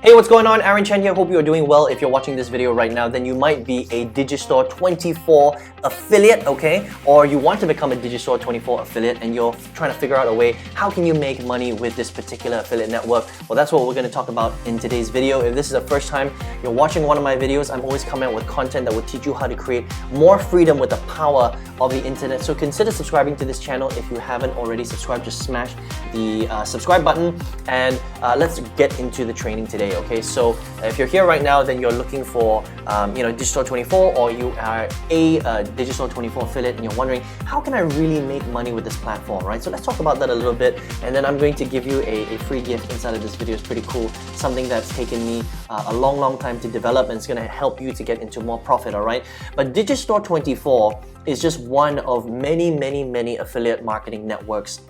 Hey, what's going on? Aaron Chen here. Hope you're doing well. If you're watching this video right now, then you might be a Digistore24 affiliate, okay? Or you want to become a Digistore24 affiliate and you're trying to figure out a way, how can you make money with this particular affiliate network? Well, that's what we're going to talk about in today's video. If this is the first time you're watching one of my videos, I'm always coming out with content that will teach you how to create more freedom with the power of the internet. So consider subscribing to this channel. If you haven't already subscribed, just smash the subscribe button and let's get into the training today. Okay, so if you're here right now, then you're looking for Digistore24, or you are a Digistore24 affiliate and you're wondering, how can I really make money with this platform, right? So let's talk about that a little bit, and then I'm going to give you a free gift inside of this video. It's pretty cool, something that's taken me a long time to develop, and it's going to help you to get into more profit, all right? But Digistore24 is just one of many affiliate marketing networks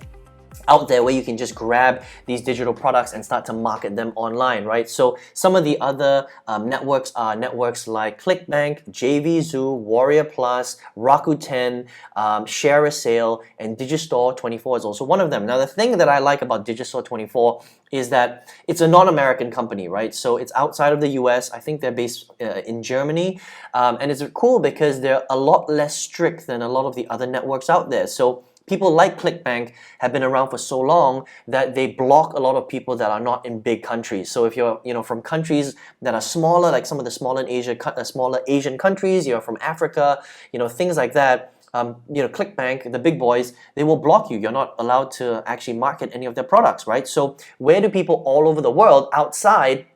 out there where you can just grab these digital products and start to market them online, right? So some of the other networks are networks like ClickBank, JVZoo, Warrior Plus, Rakuten, Share a Sale, and Digistore24 is also one of them. Now, the thing that I like about Digistore24 is that it's a non-American company, right? So it's outside of the US. I think they're based in Germany, and it's cool because they're a lot less strict than a lot of the other networks out there. So people like ClickBank have been around for so long that they block a lot of people that are not in big countries. So if you're from countries that are smaller, like some of the smaller Asian countries, you're from Africa, things like that, ClickBank, the big boys, they will block you. You're not allowed to actually market any of their products, right? So where do people all over the world outside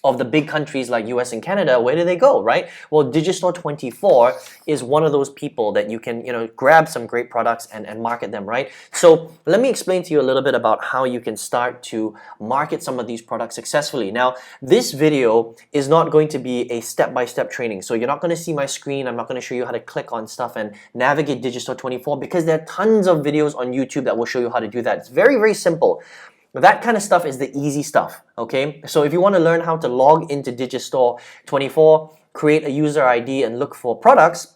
of the big countries like US and Canada, where do they go, right? Well, Digistore24 is one of those people that you can, grab some great products and market them, right? So let me explain to you a little bit about how you can start to market some of these products successfully. Now, this video is not going to be a step-by-step training. So you're not going to see my screen. I'm not going to show you how to click on stuff and navigate Digistore24, because there are tons of videos on YouTube that will show you how to do that. It's very simple. That kind of stuff is the easy stuff, okay? So if you want to learn how to log into Digistore24, create a user ID and look for products,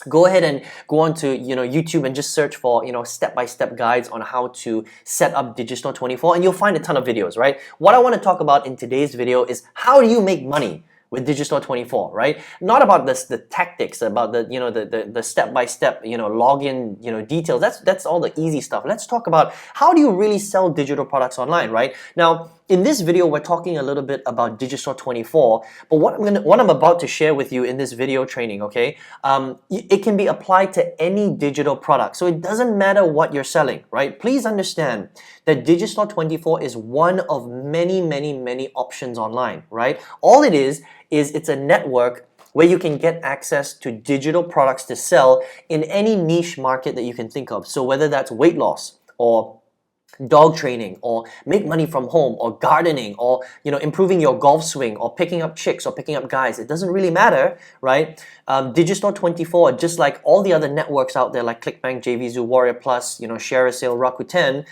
go ahead and go on to YouTube and just search for step-by-step guides on how to set up Digistore24, and you'll find a ton of videos, right? What I want to talk about in today's video is how do you make money with Digistore24, right? Not about the tactics, about the step-by-step login details. That's all the easy stuff. Let's talk about how do you really sell digital products online, right? Now, in this video, we're talking a little bit about Digistore24, but what I'm about to share with you in this video training, okay, it can be applied to any digital product. So it doesn't matter what you're selling, right? Please understand that Digistore24 is one of many options online, right? All it is it's a network where you can get access to digital products to sell in any niche market that you can think of. So whether that's weight loss, or dog training, or make money from home, or gardening, or improving your golf swing, or picking up chicks, or picking up guys, it doesn't really matter, right? Digistore24, just like all the other networks out there like ClickBank, JVZoo, Warrior Plus, Share a Sale, Rakuten,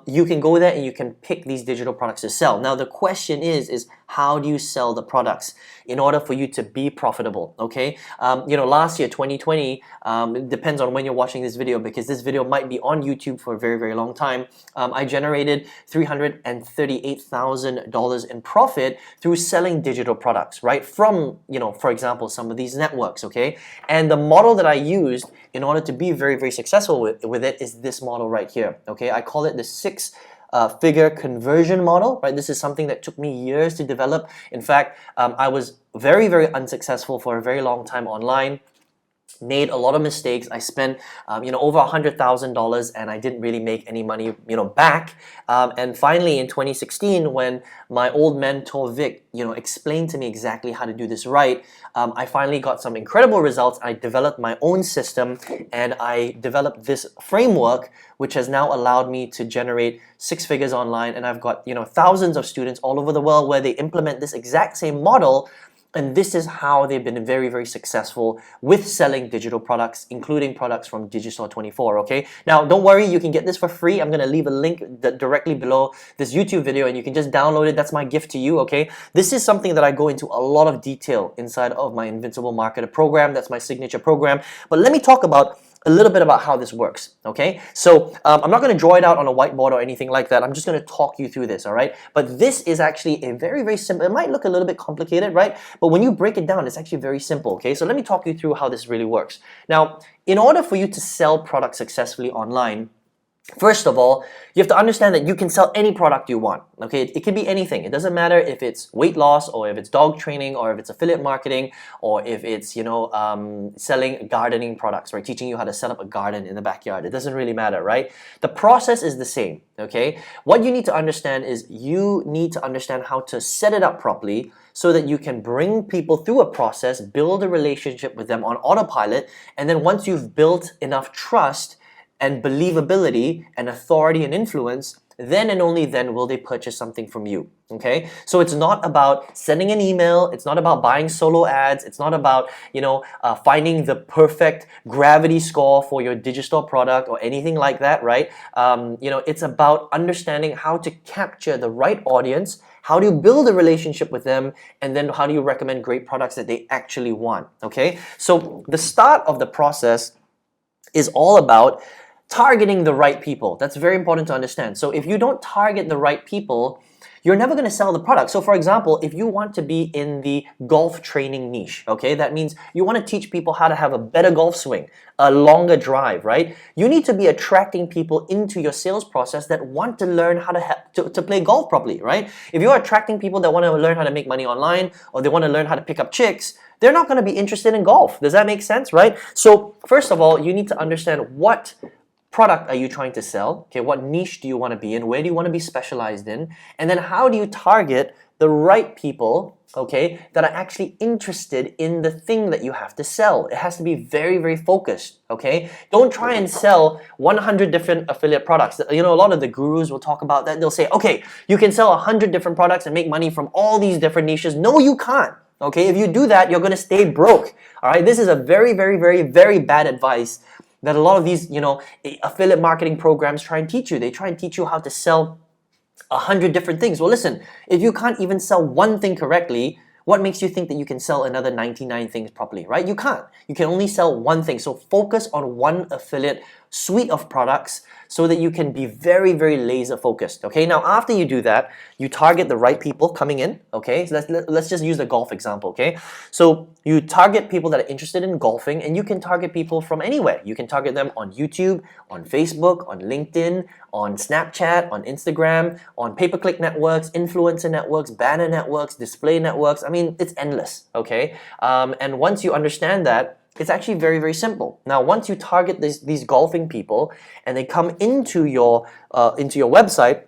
you can go there and you can pick these digital products to sell. Now the question is how do you sell the products in order for you to be profitable, okay? Last year, 2020, it depends on when you're watching this video, because this video might be on YouTube for a very long time. I generated $338,000 in profit through selling digital products, right? From, for example, some of these networks, okay? And the model that I used in order to be very successful with it is this model right here, okay? I call it the six-figure conversion model, right? This is something that took me years to develop. In fact, I was very unsuccessful for a very long time online. Made a lot of mistakes. I spent over $100,000 and I didn't really make any money back. And finally in 2016, when my old mentor Vic explained to me exactly how to do this right, I finally got some incredible results. I developed my own system and I developed this framework, which has now allowed me to generate 6 figures online. And I've got thousands of students all over the world where they implement this exact same model. And this is how they've been very successful with selling digital products, including products from Digistore24, okay? Now, don't worry, you can get this for free. I'm gonna leave a link directly below this YouTube video and you can just download it. That's my gift to you, okay? This is something that I go into a lot of detail inside of my Invincible Marketer program. That's my signature program. But let me talk about a little bit about how this works, okay? So I'm not going to draw it out on a whiteboard or anything like that. I'm just going to talk you through this, all right? But this is actually a very, very simple, it might look a little bit complicated, right? But when you break it down, it's actually very simple, okay? So let me talk you through how this really works. Now, in order for you to sell products successfully online, first of all, you have to understand that you can sell any product you want, okay? It can be anything. It doesn't matter if it's weight loss or if it's dog training or if it's affiliate marketing or if it's, selling gardening products, right? Teaching you how to set up a garden in the backyard. It doesn't really matter, right? The process is the same, okay? What you need to understand is you need to understand how to set it up properly so that you can bring people through a process, build a relationship with them on autopilot, and then once you've built enough trust and believability and authority and influence, then and only then will they purchase something from you, okay? So it's not about sending an email, it's not about buying solo ads, it's not about, finding the perfect gravity score for your Digistore product or anything like that, right? It's about understanding how to capture the right audience, how do you build a relationship with them, and then how do you recommend great products that they actually want, okay? So the start of the process is all about targeting the right people. That's very important to understand. So if you don't target the right people, you're never going to sell the product. So for example, if you want to be in the golf training niche, okay, that means you want to teach people how to have a better golf swing, a longer drive, right? You need to be attracting people into your sales process that want to learn how to play golf properly, right? If you're attracting people that want to learn how to make money online or they want to learn how to pick up chicks, they're not going to be interested in golf. Does that make sense, right? So first of all, you need to understand what product are you trying to sell? Okay, what niche do you want to be in? Where do you want to be specialized in? And then how do you target the right people, okay, that are actually interested in the thing that you have to sell? It has to be very, very focused, okay? Don't try and sell 100 different affiliate products. A lot of the gurus will talk about that. They'll say, okay, you can sell 100 different products and make money from all these different niches. No, you can't. Okay, if you do that, you're going to stay broke. All right, this is a very, very, very, very bad advice that a lot of these, affiliate marketing programs try and teach you. They try and teach you how to sell 100 different things. Well, listen, if you can't even sell one thing correctly, what makes you think that you can sell another 99 things properly, right? You can't. You can only sell one thing. So focus on one affiliate suite of products so that you can be very, very laser focused, okay? Now, after you do that, you target the right people coming in, okay? So let's just use the golf example, okay? So you target people that are interested in golfing, and you can target people from anywhere. You can target them on YouTube, on Facebook, on LinkedIn, on Snapchat, on Instagram, on pay-per-click networks, influencer networks, banner networks, display networks. I mean, it's endless, okay? And once you understand that, it's actually very, very simple. Now, once you target these golfing people and they come into your website,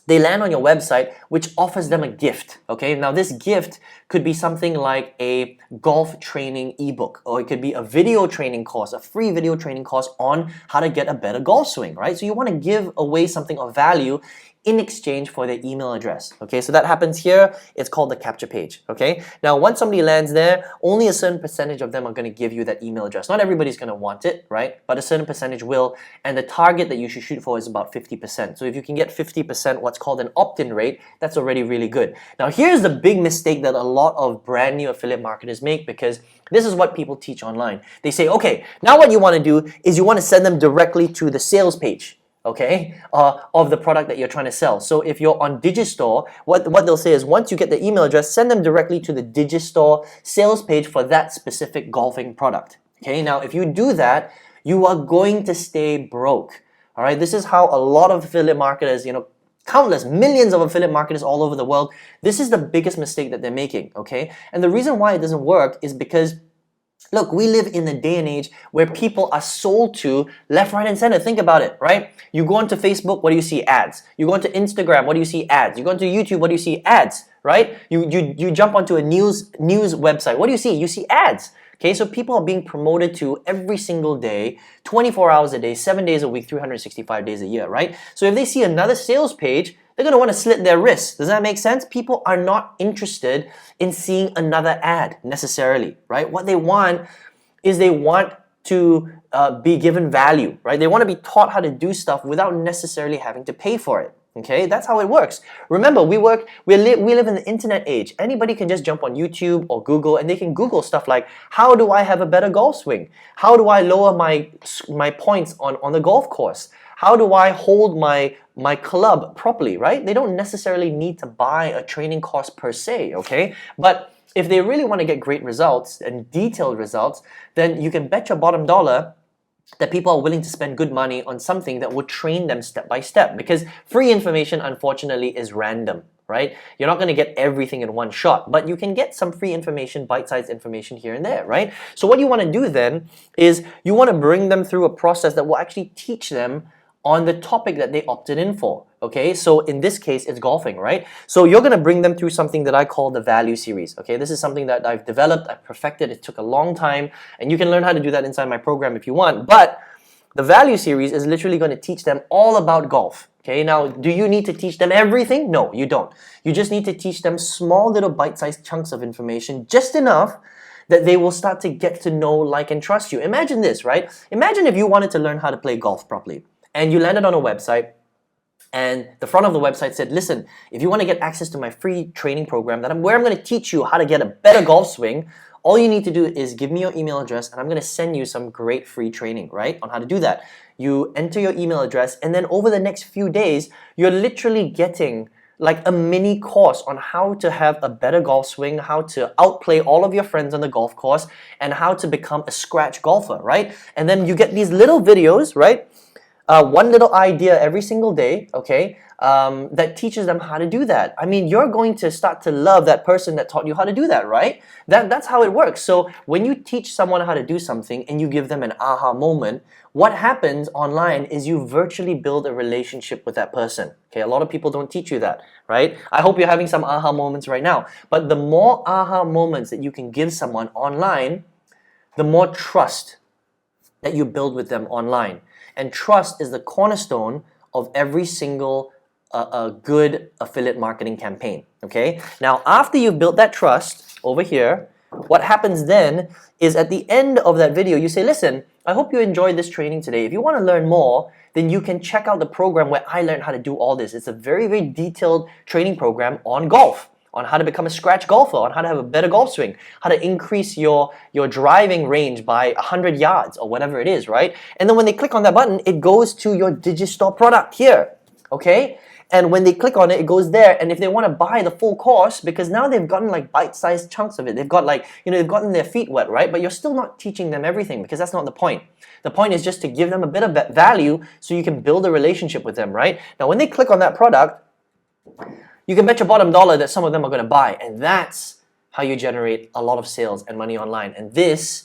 they land on your website, which offers them a gift, okay? Now, this gift could be something like a golf training ebook, or it could be a video training course, a free video training course on how to get a better golf swing, right? So you want to give away something of value in exchange for their email address, okay? So that happens here. It's called the capture page, okay? Now, once somebody lands there, only a certain percentage of them are going to give you that email address. Not everybody's going to want it, right? But a certain percentage will, and the target that you should shoot for is about 50%. So if you can get 50%, what's called an opt-in rate, that's already really good. Now, here's the big mistake that a lot of brand new affiliate marketers make, because this is what people teach online. They say, okay, now what you want to do is you want to send them directly to the sales page, okay, of the product that you're trying to sell. So if you're on Digistore, what they'll say is once you get the email address, send them directly to the Digistore sales page for that specific golfing product. Okay, now if you do that, you are going to stay broke. All right, this is how a lot of affiliate marketers, countless millions of affiliate marketers all over the world, this is the biggest mistake that they're making, okay? And the reason why it doesn't work is because look, we live in a day and age where people are sold to left, right, and center. Think about it, right? You go onto Facebook, what do you see? Ads. You go onto Instagram, what do you see? Ads. You go onto YouTube, what do you see? Ads, right? You jump onto a news website. What do you see? You see ads. Okay, so people are being promoted to every single day, 24 hours a day, 7 days a week, 365 days a year, right? So if they see another sales page, they're going to want to slit their wrists. Does that make sense? People are not interested in seeing another ad necessarily, right? What they want is they want to be given value, right? They want to be taught how to do stuff without necessarily having to pay for it. Okay, that's how it works. Remember, we live in the internet age. Anybody can just jump on YouTube or Google and they can Google stuff like, how do I have a better golf swing? How do I lower my points on the golf course? How do I hold my club properly, right? They don't necessarily need to buy a training course per se, okay? But if they really want to get great results and detailed results, then you can bet your bottom dollar that people are willing to spend good money on something that will train them step by step, because free information, unfortunately, is random, right? You're not going to get everything in one shot, but you can get some free information, bite-sized information here and there, right? So what you want to do then is you want to bring them through a process that will actually teach them on the topic that they opted in for, okay? So in this case, it's golfing, right? So you're gonna bring them through something that I call the value series, okay? This is something that I've developed, I've perfected, it took a long time, and you can learn how to do that inside my program if you want, but the value series is literally gonna teach them all about golf, okay? Now, do you need to teach them everything? No, you don't. You just need to teach them small little bite-sized chunks of information, just enough that they will start to get to know, like, and trust you. Imagine this, right? Imagine if you wanted to learn how to play golf properly, and you landed on a website, and the front of the website said, listen, if you want to get access to my free training program where I'm going to teach you how to get a better golf swing, all you need to do is give me your email address and I'm going to send you some great free training, right, on how to do that. You enter your email address, and then over the next few days, you're literally getting like a mini course on how to have a better golf swing, how to outplay all of your friends on the golf course, and how to become a scratch golfer, right? And then you get these little videos, right? One little idea every single day, okay, that teaches them how to do that. I mean, you're going to start to love that person that taught you how to do that, right? That's how it works. So when you teach someone how to do something and you give them an aha moment, what happens online is you virtually build a relationship with that person. Okay, a lot of people don't teach you that, right? I hope you're having some aha moments right now. But the more aha moments that you can give someone online, the more trust that you build with them online. And trust is the cornerstone of every single good affiliate marketing campaign, okay? Now, after you've built that trust over here, what happens then is at the end of that video, you say, listen, I hope you enjoyed this training today. If you want to learn more, then you can check out the program where I learned how to do all this. It's a very, very detailed training program on golf, on how to become a scratch golfer, on how to have a better golf swing, how to increase your driving range by 100 yards or whatever it is, right? And then when they click on that button, it goes to your Digistore product here, okay? And when they click on it, it goes there. And if they want to buy the full course, because now they've gotten like bite-sized chunks of it, they've got like, they've gotten their feet wet, right? But you're still not teaching them everything, because that's not the point. The point is just to give them a bit of value so you can build a relationship with them, right? Now, when they click on that product, you can bet your bottom dollar that some of them are going to buy, and that's how you generate a lot of sales and money online. And this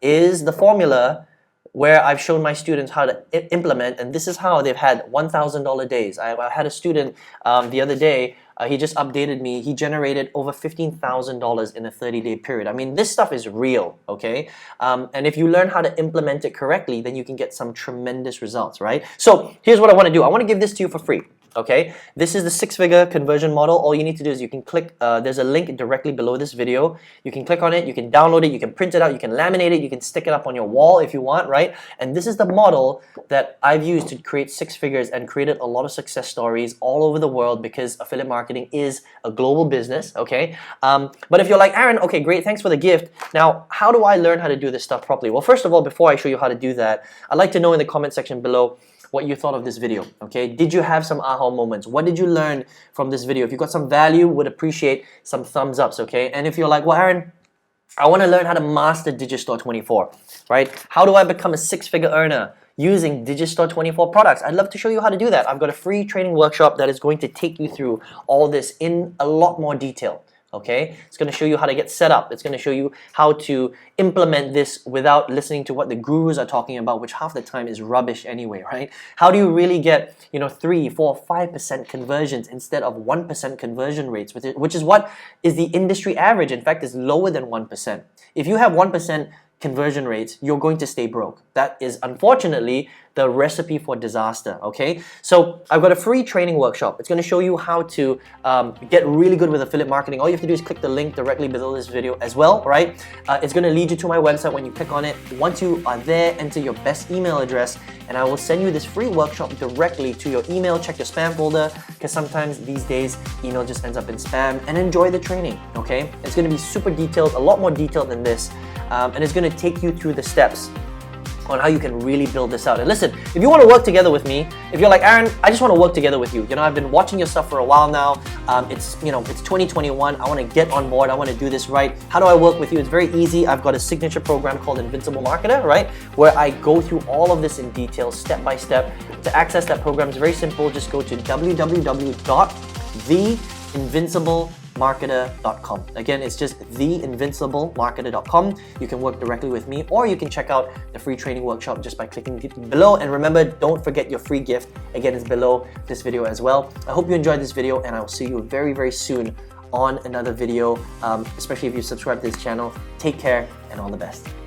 is the formula where I've shown my students how to implement, and this is how they've had $1,000 days. I had a student the other day, he just updated me, he generated over $15,000 in a 30-day period. I mean, this stuff is real, okay? And if you learn how to implement it correctly, then you can get some tremendous results, right? So here's what I want to do. I want to give this to you for free. Okay, this is the six-figure conversion model. All you need to do is you can click, there's a link directly below this video. You can click on it, you can download it, you can print it out, you can laminate it, you can stick it up on your wall if you want, right? And this is the model that I've used to create six figures and created a lot of success stories all over the world, because affiliate marketing is a global business, okay? But if you're like, Aaron, okay, great, thanks for the gift. Now, how do I learn how to do this stuff properly? Well, first of all, before I show you how to do that, I'd like to know in the comment section below what you thought of this video, okay? Did you have some aha moments? What did you learn from this video? If you got some value, would appreciate some thumbs ups, okay? And if you're like, well, Aaron, I want to learn how to master Digistore24, right? How do I become a six-figure earner using Digistore24 products? I'd love to show you how to do that. I've got a free training workshop that is going to take you through all this in a lot more detail. Okay, it's going to show you how to get set up. It's going to show you how to implement this without listening to what the gurus are talking about, which half the time is rubbish anyway, right? How do you really get, 3, 4, 5% conversions instead of 1% conversion rates, which is what is the industry average. In fact, is lower than 1%. If you have 1% conversion rates, you're going to stay broke. that is unfortunately the recipe for disaster, okay? So I've got a free training workshop. It's going to show you how to get really good with affiliate marketing. All you have to do is click the link directly below this video as well, right? It's going to lead you to my website when you click on it. Once you are there, enter your best email address and I will send you this free workshop directly to your email. Check your spam folder because sometimes these days email just ends up in spam, and enjoy the training, okay? It's going to be super detailed, a lot more detailed than this, and it's going to take you through the steps on how you can really build this out. And listen, if you want to work together with me, if you're like, Aaron, I just want to work together with you. You know, I've been watching your stuff for a while now. It's 2021. I want to get on board. I want to do this right. How do I work with you? It's very easy. I've got a signature program called Invincible Marketer, right? Where I go through all of this in detail, step by step. To access that program, it's very simple. Just go to www.theinvinciblemarketer.com. Again, it's just theinvinciblemarketer.com. You can work directly with me, or you can check out the free training workshop just by clicking below. And remember, don't forget your free gift. Again, it's below this video as well. I hope you enjoyed this video, and I will see you very, very soon on another video, especially if you subscribe to this channel. Take care and all the best.